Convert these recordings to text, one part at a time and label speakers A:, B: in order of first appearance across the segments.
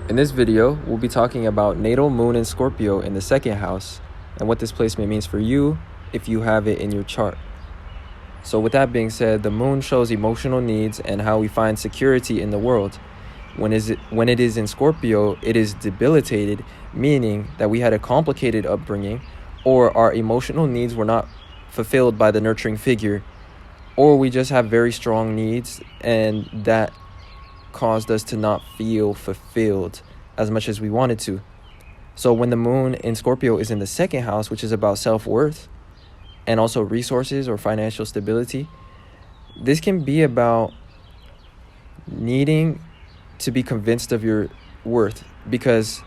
A: In this video, we'll be talking about natal moon in Scorpio in the second house and what this placement means for you if you have it in your chart. So with that being said, the moon shows emotional needs and how we find security in the world. When it is in Scorpio, it is debilitated, meaning that we had a complicated upbringing, or our emotional needs were not fulfilled by the nurturing figure, or we just have very strong needs and that caused us to not feel fulfilled as much as we wanted to. So when the moon in Scorpio is in the second house, which is about self-worth and also resources or financial stability, this can be about needing to be convinced of your worth because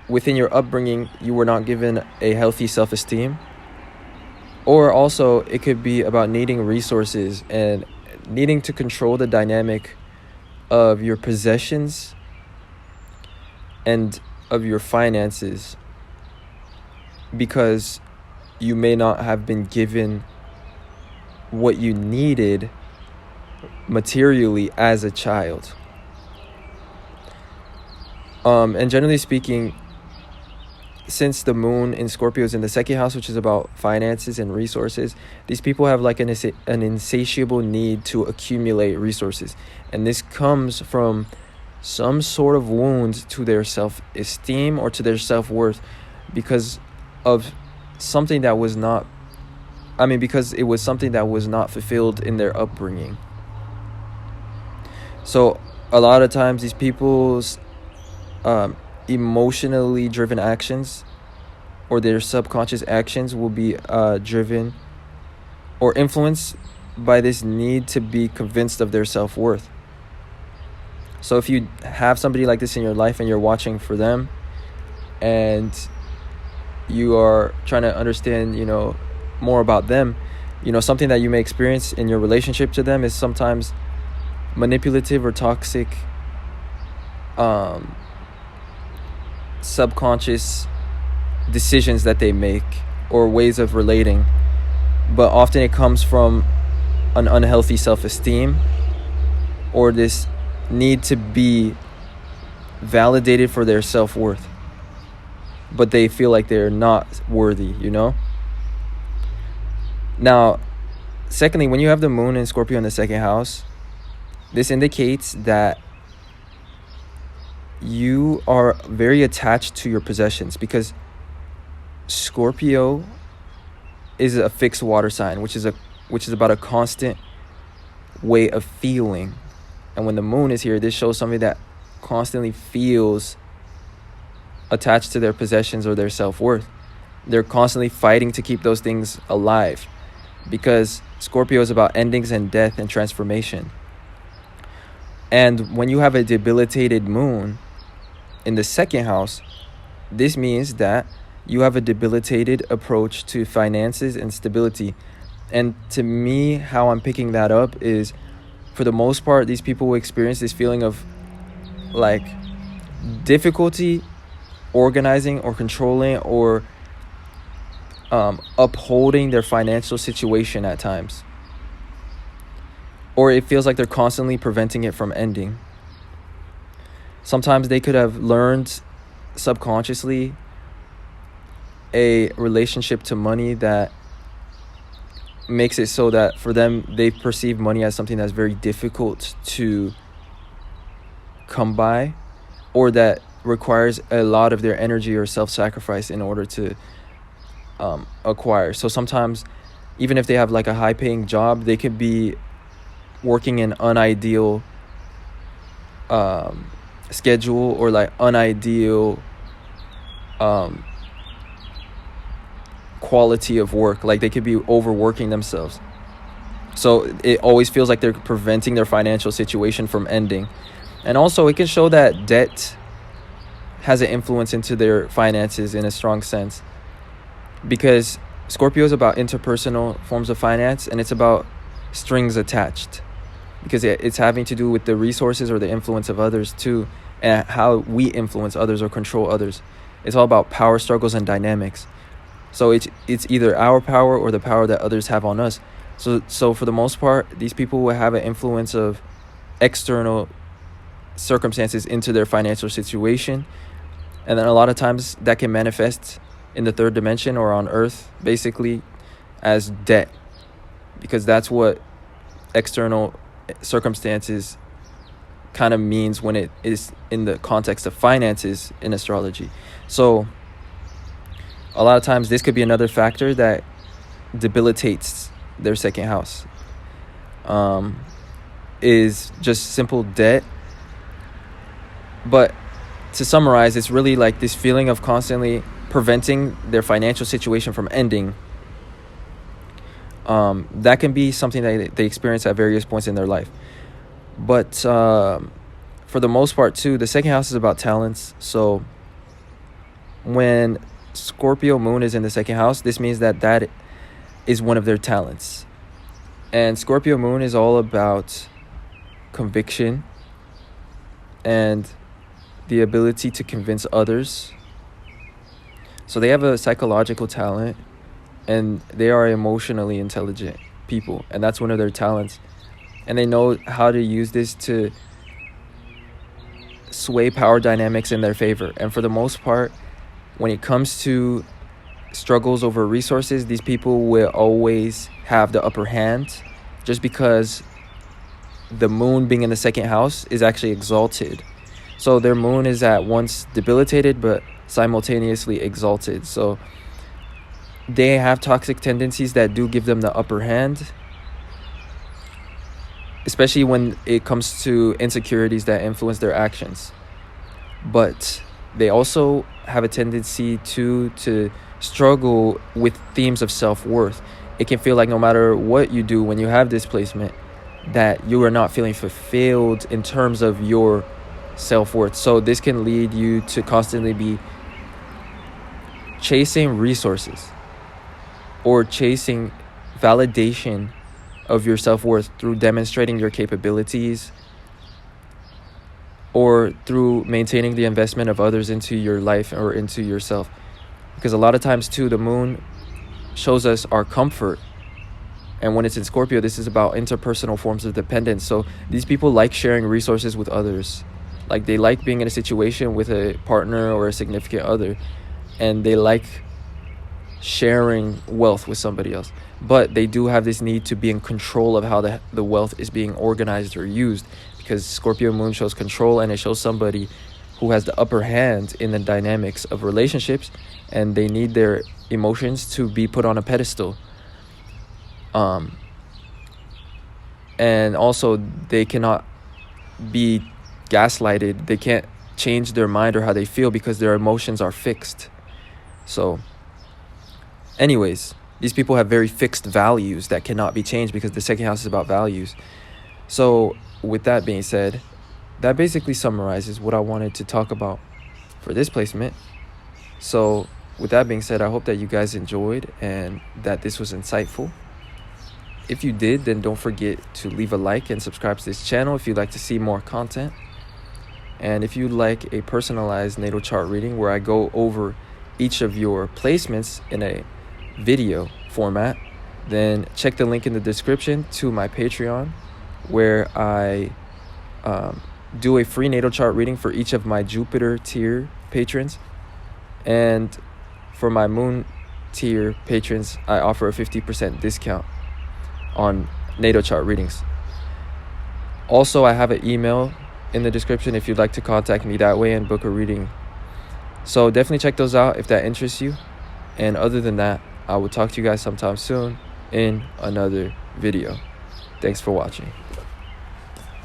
A: within your upbringing you were not given a healthy self-esteem. Or also it could be about needing resources and needing to control the dynamic of your possessions and of your finances because you may not have been given what you needed materially as a child. And generally speaking, since the moon in Scorpio is in the second house, which is about finances and resources, these people have like an insatiable need to accumulate resources. And this comes from some sort of wound to their self-esteem or to their self-worth because of something that was not, because it was something that was not fulfilled in their upbringing. So a lot of times these people's emotionally driven actions or their subconscious actions will be driven or influenced by this need to be convinced of their self-worth. So if you have somebody like this in your life and you're watching for them and you are trying to understand, more about them, something that you may experience in your relationship to them is sometimes manipulative or toxic subconscious decisions that they make or ways of relating, but often it comes from an unhealthy self-esteem or this need to be validated for their self-worth, but they feel like they're not worthy. Now, secondly, when you have the moon in Scorpio in the second house, this indicates that you are very attached to your possessions because Scorpio is a fixed water sign, which is about a constant way of feeling. And when the moon is here, this shows somebody that constantly feels attached to their possessions or their self-worth. They're constantly fighting to keep those things alive because Scorpio is about endings and death and transformation. And when you have a debilitated moon in the second house, this means that you have a debilitated approach to finances and stability. And to me, how I'm picking that up is, for the most part, these people will experience this feeling of like difficulty organizing or controlling or upholding their financial situation at times. Or it feels like they're constantly preventing it from ending. Sometimes they could have learned subconsciously a relationship to money that makes it so that for them, they perceive money as something that's very difficult to come by, or that requires a lot of their energy or self-sacrifice in order to acquire. So sometimes, even if they have like a high-paying job, they could be working an unideal schedule or like unideal quality of work. Like they could be overworking themselves, so it always feels like they're preventing their financial situation from ending. And also it can show that debt has an influence into their finances in a strong sense, because Scorpio is about interpersonal forms of finance, and it's about strings attached, because it's having to do with the resources or the influence of others too, and how we influence others or control others. It's all about power struggles and dynamics. So it's either our power or the power that others have on us. So for the most part, these people will have an influence of external circumstances into their financial situation. And then a lot of times that can manifest in the third dimension or on Earth, basically, as debt, because that's what external circumstances kind of means when it is in the context of finances in astrology. So a lot of times this could be another factor that debilitates their second house, is just simple debt. But to summarize, it's really like this feeling of constantly preventing their financial situation from ending. That can be something that they experience at various points in their life. But for the most part, too, the second house is about talents. So when Scorpio moon is in the second house, this means that is one of their talents. And Scorpio moon is all about conviction and the ability to convince others. So they have a psychological talent, and they are emotionally intelligent people, and that's one of their talents. And they know how to use this to sway power dynamics in their favor. And for the most part, when it comes to struggles over resources, these people will always have the upper hand, just because the moon being in the second house is actually exalted. So their moon is at once debilitated but simultaneously exalted. So they have toxic tendencies that do give them the upper hand, especially when it comes to insecurities that influence their actions. But they also have a tendency to struggle with themes of self-worth. It can feel like no matter what you do when you have this placement, that you are not feeling fulfilled in terms of your self-worth. So this can lead you to constantly be chasing resources or chasing validation of your self-worth through demonstrating your capabilities or through maintaining the investment of others into your life or into yourself. Because a lot of times too, the moon shows us our comfort, and when it's in Scorpio, this is about interpersonal forms of dependence. So these people like sharing resources with others. Like they like being in a situation with a partner or a significant other, and they like sharing wealth with somebody else. But they do have this need to be in control of how the wealth is being organized or used, because Scorpio moon shows control, and it shows somebody who has the upper hand in the dynamics of relationships, and they need their emotions to be put on a pedestal. And also they cannot be gaslighted. They can't change their mind or how they feel because their emotions are fixed. So anyways, these people have very fixed values that cannot be changed because the second house is about values. So with that being said, that basically summarizes what I wanted to talk about for this placement. So with that being said, I hope that you guys enjoyed and that this was insightful. If you did, then don't forget to leave a like and subscribe to this channel if you'd like to see more content. And if you'd like a personalized natal chart reading where I go over each of your placements in a video format, then check the link in the description to my Patreon, where I do a free natal chart reading for each of my Jupiter tier patrons. And for my moon tier patrons, I offer a 50% discount on natal chart readings. Also, I have an email in the description if you'd like to contact me that way and book a reading. So definitely check those out if that interests you. And other than that, I will talk to you guys sometime soon in another video. Thanks for watching.